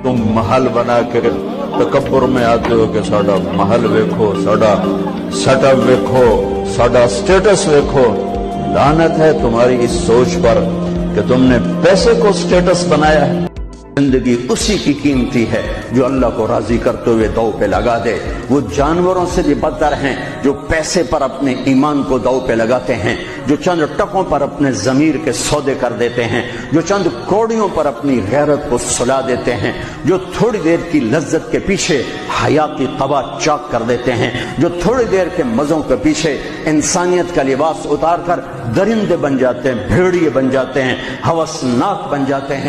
तुम महल बना के तकब्बुर में आते हो कि साडा महल वेखो, साडा सेटअप वेखो, साडा स्टेटस वेखो। लानत है तुम्हारी इस सोच पर कि तुमने पैसे को स्टेटस बनाया है। जिंदगी उसी की कीमती है जो अल्लाह को राजी करते हुए दांव पे लगा दे। वो जानवरों से भी बदतर हैं जो पैसे पर अपने ईमान को दांव पे लगाते हैं, जो चंद टकों पर अपने जमीर के सौदे कर देते हैं, जो चंद कौड़ियों पर अपनी गैरत को सुला देते हैं, जो थोड़ी देर की लज्जत के पीछे हया की कबा चाक कर देते हैं, जो थोड़ी देर के मजों के पीछे इंसानियत का लिबास उतार कर दरिंदे बन जाते हैं, भेड़िए बन जाते हैं, हवसनाक बन जाते हैं।